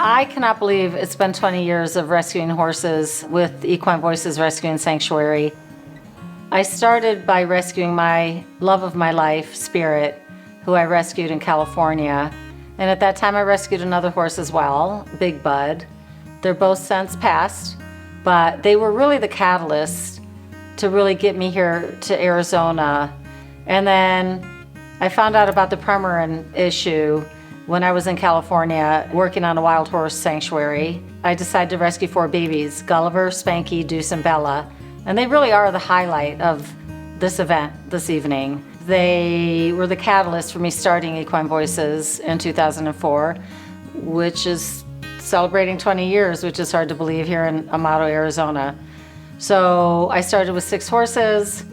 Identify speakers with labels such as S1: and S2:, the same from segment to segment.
S1: I cannot believe it's been 20 years of rescuing horses with Equine Voices Rescue and Sanctuary. I started by rescuing my love of my life, Spirit, who I rescued in California. And at that time I rescued another horse as well, Big Bud. They're both since passed, but they were really the catalyst to really get me here to Arizona. And then I found out about the Pomroy issue when I was in California working on a wild horse sanctuary. I decided to rescue 4 babies, Gulliver, Spanky, Deuce, and Bella. And they really are the highlight of this event this evening. They were the catalyst for me starting Equine Voices in 2004, which is celebrating 20 years, which is hard to believe here in Amado, Arizona. So I started with 6 horses,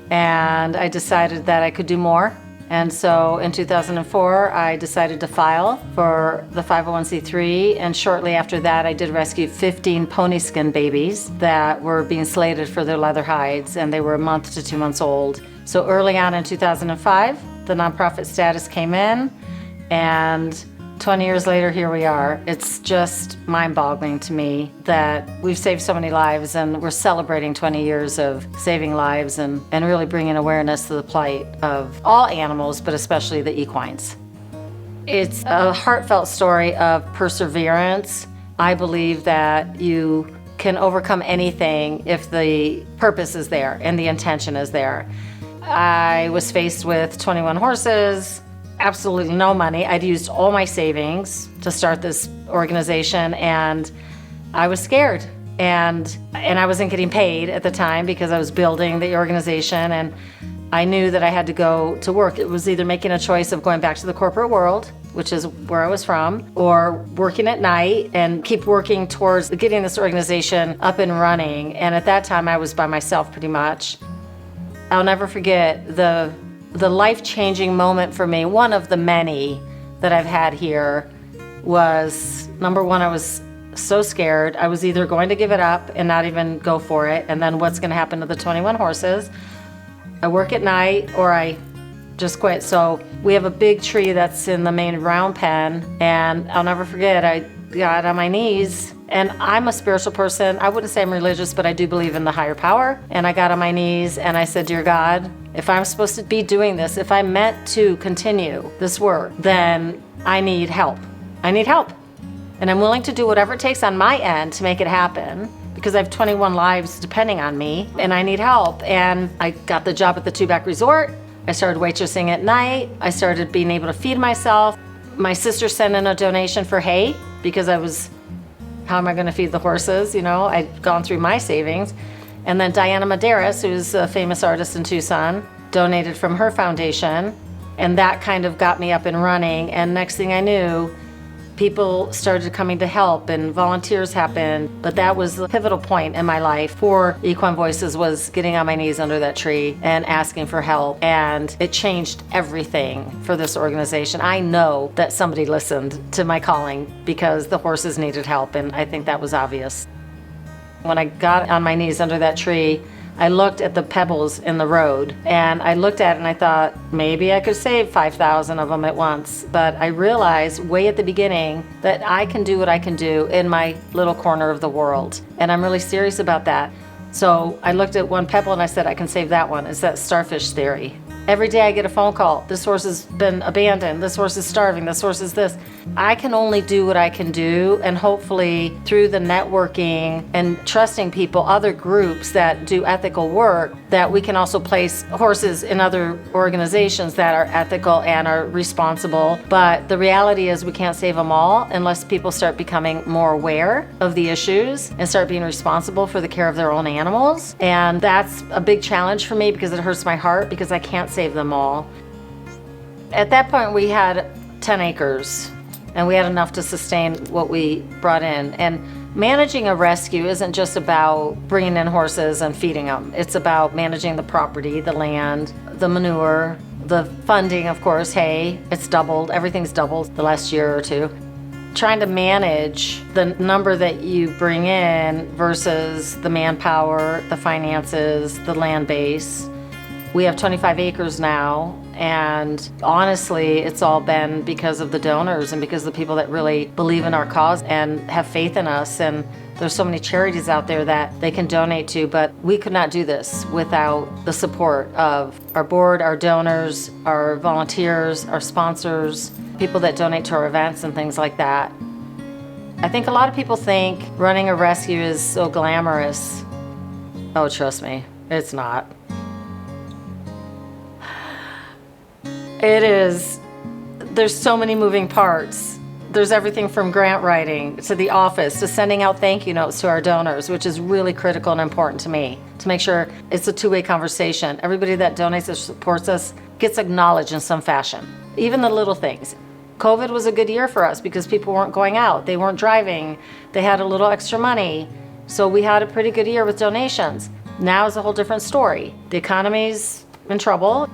S1: and I decided that I could do more. And so in 2004, I decided to file for the 501c3, and shortly after that, I did rescue 15 pony skin babies that were being slated for their leather hides, and they were a month to 2 months old. So early on in 2005, the nonprofit status came in, and 20 years later, here we are. It's just mind-boggling to me that we've saved so many lives, and we're celebrating 20 years of saving lives and really bringing awareness to the plight of all animals, but especially the equines. It's a heartfelt story of perseverance. I believe that you can overcome anything if the purpose is there and the intention is there. I was faced with 21 horses, absolutely no money. I'd used all my savings to start this organization, and I was scared. And I wasn't getting paid at the time because I was building the organization, and I knew that I had to go to work. It was either making a choice of going back to the corporate world, which is where I was from, or working at night and keep working towards getting this organization up and running. And at that time, I was by myself pretty much. I'll never forget the life-changing moment for me, one of the many that I've had here, was, number one, I was so scared. I was either going to give it up and not even go for it, and then what's going to happen to the 21 horses? I work at night, or I just quit. So we have a big tree that's in the main round pen, and I'll never forget, I got on my knees, and I'm a spiritual person. I wouldn't say I'm religious, but I do believe in the higher power. And I got on my knees and I said, "Dear God, if I'm supposed to be doing this, if I'm meant to continue this work, then I need help. I need help. And I'm willing to do whatever it takes on my end to make it happen, because I have 21 lives depending on me, and I need help." And I got the job at the Two-Back Resort. I started waitressing at night. I started being able to feed myself. My sister sent in a donation for hay because I was, how am I going to feed the horses? You know, I'd gone through my savings. And then Diana Medeiros, who's a famous artist in Tucson, donated from her foundation. And that kind of got me up and running. And next thing I knew, people started coming to help and volunteers happened. But that was the pivotal point in my life for Equine Voices, was getting on my knees under that tree and asking for help. And it changed everything for this organization. I know that somebody listened to my calling because the horses needed help, and I think that was obvious. When I got on my knees under that tree, I looked at the pebbles in the road, and I looked at it and I thought, maybe I could save 5,000 of them at once. But I realized way at the beginning that I can do what I can do in my little corner of the world. And I'm really serious about that. So I looked at one pebble and I said, I can save that one. It's that starfish theory. Every day I get a phone call. This horse has been abandoned. This horse is starving. This horse is this. I can only do what I can do, and hopefully through the networking and trusting people, other groups that do ethical work, that we can also place horses in other organizations that are ethical and are responsible. But the reality is we can't save them all unless people start becoming more aware of the issues and start being responsible for the care of their own animals. And that's a big challenge for me because it hurts my heart, because I can't save them all. At that point, we had 10 acres, and we had enough to sustain what we brought in. And managing a rescue isn't just about bringing in horses and feeding them. It's about managing the property, the land, the manure, the funding, of course. Hay, it's doubled. Everything's doubled the last year or two. Trying to manage the number that you bring in versus the manpower, the finances, the land base. We have 25 acres now, and honestly, it's all been because of the donors and because of the people that really believe in our cause and have faith in us. And there's so many charities out there that they can donate to, but we could not do this without the support of our board, our donors, our volunteers, our sponsors, people that donate to our events and things like that. I think a lot of people think running a rescue is so glamorous. Oh, trust me, it's not. It is. There's so many moving parts. There's everything from grant writing to the office to sending out thank you notes to our donors, which is really critical and important to me, to make sure it's a two-way conversation. Everybody that donates or supports us gets acknowledged in some fashion, even the little things. COVID was a good year for us because people weren't going out, they weren't driving, they had a little extra money. So we had a pretty good year with donations. Now is a whole different story. The economy's in trouble.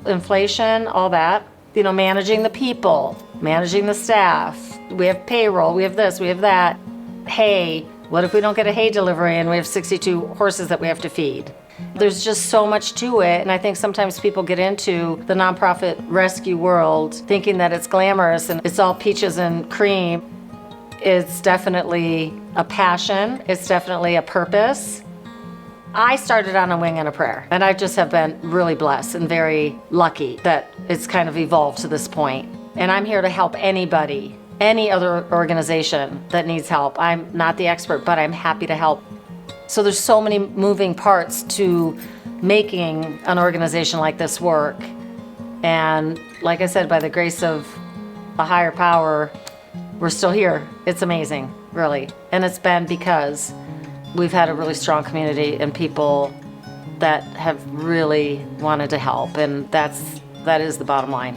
S1: Inflation, all that, managing the people, managing the staff. We have payroll, we have this, we have that. Hay, what if we don't get a hay delivery and we have 62 horses that we have to feed? There's just so much to it, and I think sometimes people get into the nonprofit rescue world thinking that it's glamorous and it's all peaches and cream. It's definitely a passion, it's definitely a purpose. I started on a wing and a prayer, and I just have been really blessed and very lucky that it's kind of evolved to this point. And I'm here to help anybody, any other organization that needs help. I'm not the expert, but I'm happy to help. So there's so many moving parts to making an organization like this work. And like I said, by the grace of a higher power, we're still here. It's amazing, really. And it's been because we've had a really strong community and people that have really wanted to help, and that is the bottom line.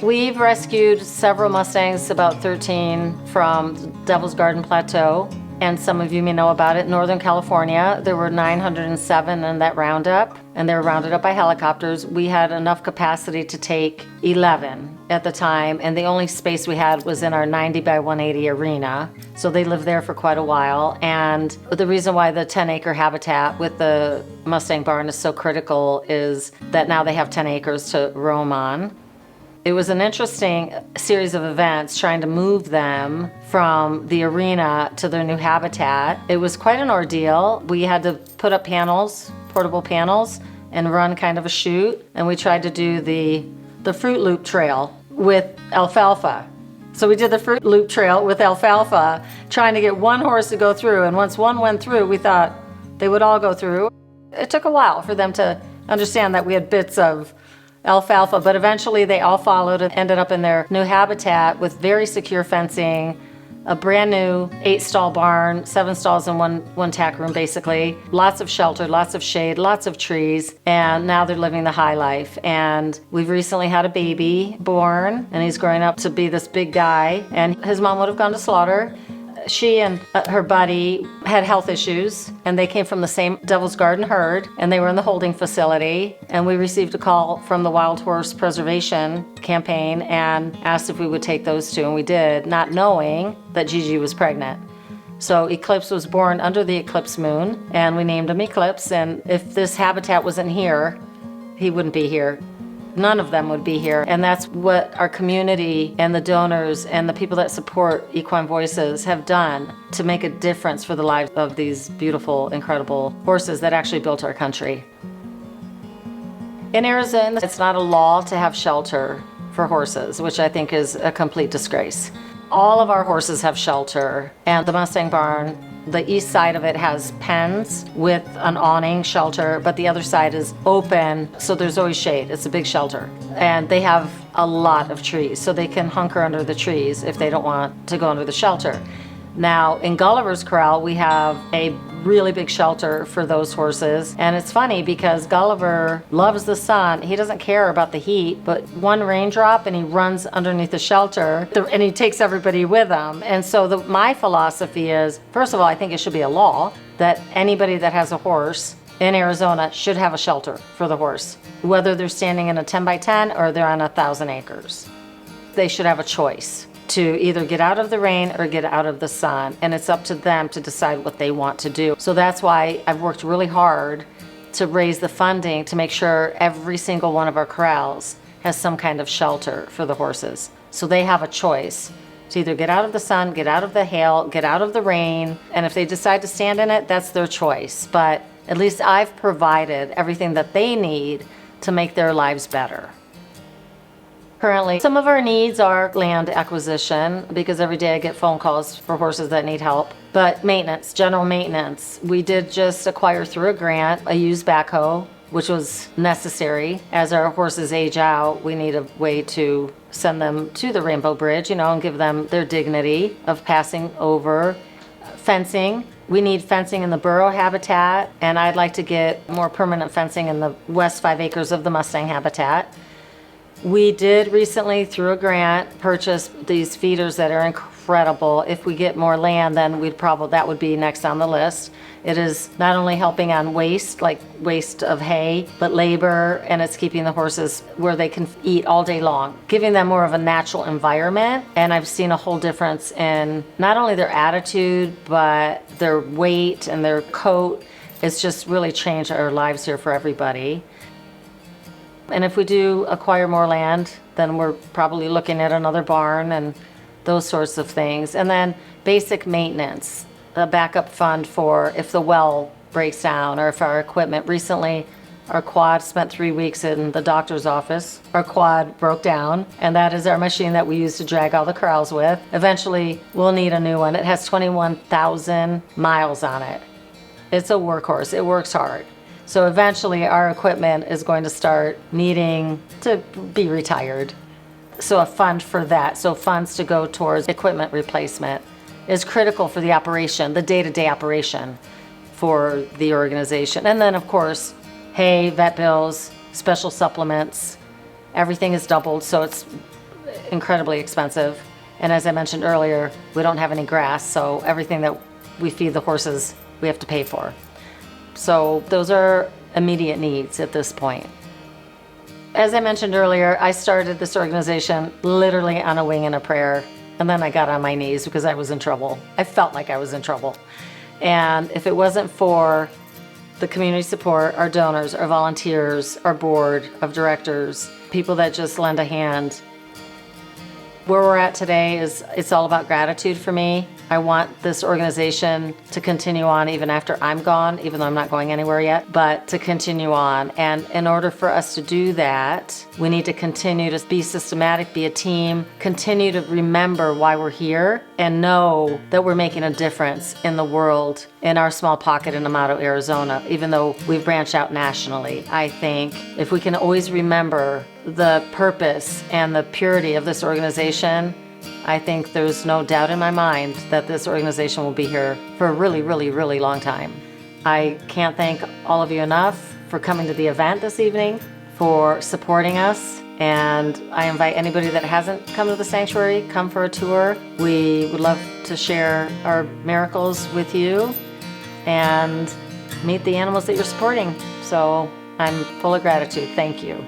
S1: We've rescued several Mustangs, about 13, from Devil's Garden Plateau, and some of you may know about it. Northern California, there were 907 in that roundup, and they were rounded up by helicopters. We had enough capacity to take 11 at the time, and the only space we had was in our 90 by 180 arena. So they lived there for quite a while. And the reason why the 10-acre habitat with the Mustang barn is so critical is that now they have 10 acres to roam on. It was an interesting series of events trying to move them from the arena to their new habitat. It was quite an ordeal. We had to put up panels, portable panels, and run kind of a chute. And we tried to do the Fruit Loop Trail with alfalfa. So we did the Fruit Loop Trail with alfalfa, trying to get one horse to go through. And once one went through, we thought they would all go through. It took a while for them to understand that we had bits of alfalfa, but eventually they all followed and ended up in their new habitat with very secure fencing, a brand new 8-stall barn, 7 stalls and one tack room basically, lots of shelter, lots of shade, lots of trees, and now they're living the high life. And we've recently had a baby born, and he's growing up to be this big guy, and his mom would have gone to slaughter. She and her buddy had health issues, and they came from the same Devil's Garden herd, and they were in the holding facility. And we received a call from the Wild Horse Preservation Campaign and asked if we would take those two, and we did, not knowing that Gigi was pregnant. So Eclipse was born under the eclipse moon, and we named him Eclipse. And if this habitat wasn't here, he wouldn't be here. None of them would be here. And that's what our community and the donors and the people that support Equine Voices have done to make a difference for the lives of these beautiful, incredible horses that actually built our country. In Arizona, it's not a law to have shelter for horses, which I think is a complete disgrace. All of our horses have shelter, and the Mustang barn, the east side of it has pens with an awning shelter, but the other side is open, so there's always shade. It's a big shelter. And they have a lot of trees, so they can hunker under the trees if they don't want to go under the shelter. Now, in Gulliver's Corral, we have a really big shelter for those horses. And it's funny because Gulliver loves the sun. He doesn't care about the heat, but one raindrop and he runs underneath the shelter and he takes everybody with him. And so my philosophy is, first of all, I think it should be a law that anybody that has a horse in Arizona should have a shelter for the horse, whether they're standing in a 10 by 10 or they're on 1,000 acres. They should have a choice to either get out of the rain or get out of the sun, and it's up to them to decide what they want to do. So that's why I've worked really hard to raise the funding to make sure every single one of our corrals has some kind of shelter for the horses. So they have a choice to either get out of the sun, get out of the hail, get out of the rain, and if they decide to stand in it, that's their choice. But at least I've provided everything that they need to make their lives better. Currently, some of our needs are land acquisition, because every day I get phone calls for horses that need help. But maintenance, general maintenance. We did just acquire through a grant a used backhoe, which was necessary. As our horses age out, we need a way to send them to the Rainbow Bridge, and give them their dignity of passing over. Fencing. We need fencing in the burrow habitat, and I'd like to get more permanent fencing in the west 5 acres of the Mustang habitat. We did recently, through a grant, purchase these feeders that are incredible. If we get more land, then that would be next on the list. It is not only helping on waste, like waste of hay, but labor, and it's keeping the horses where they can eat all day long, giving them more of a natural environment. And I've seen a whole difference in not only their attitude, but their weight and their coat. It's just really changed our lives here for everybody. And if we do acquire more land, then we're probably looking at another barn and those sorts of things. And then basic maintenance, a backup fund for if the well breaks down or if our equipment. Recently, our quad spent 3 weeks in the doctor's office. Our quad broke down, and that is our machine that we use to drag all the corrals with. Eventually, we'll need a new one. It has 21,000 miles on it. It's a workhorse. It works hard. So eventually our equipment is going to start needing to be retired. So a fund for that, so funds to go towards equipment replacement is critical for the operation, the day-to-day operation for the organization. And then of course, hay, vet bills, special supplements, everything is doubled, so it's incredibly expensive. And as I mentioned earlier, we don't have any grass, so everything that we feed the horses, we have to pay for. So those are immediate needs at this point. As I mentioned earlier, I started this organization literally on a wing and a prayer, and then I got on my knees because I was in trouble. I felt like I was in trouble. And if it wasn't for the community support, our donors, our volunteers, our board of directors, people that just lend a hand, where we're at today it's all about gratitude for me. I want this organization to continue on even after I'm gone, even though I'm not going anywhere yet, but to continue on. And in order for us to do that, we need to continue to be systematic, be a team, continue to remember why we're here, and know that we're making a difference in the world in our small pocket in Amado, Arizona, even though we've branched out nationally. I think if we can always remember the purpose and the purity of this organization, I think there's no doubt in my mind that this organization will be here for a really, really, really long time. I can't thank all of you enough for coming to the event this evening, for supporting us, and I invite anybody that hasn't come to the sanctuary, come for a tour. We would love to share our miracles with you and meet the animals that you're supporting. So I'm full of gratitude. Thank you.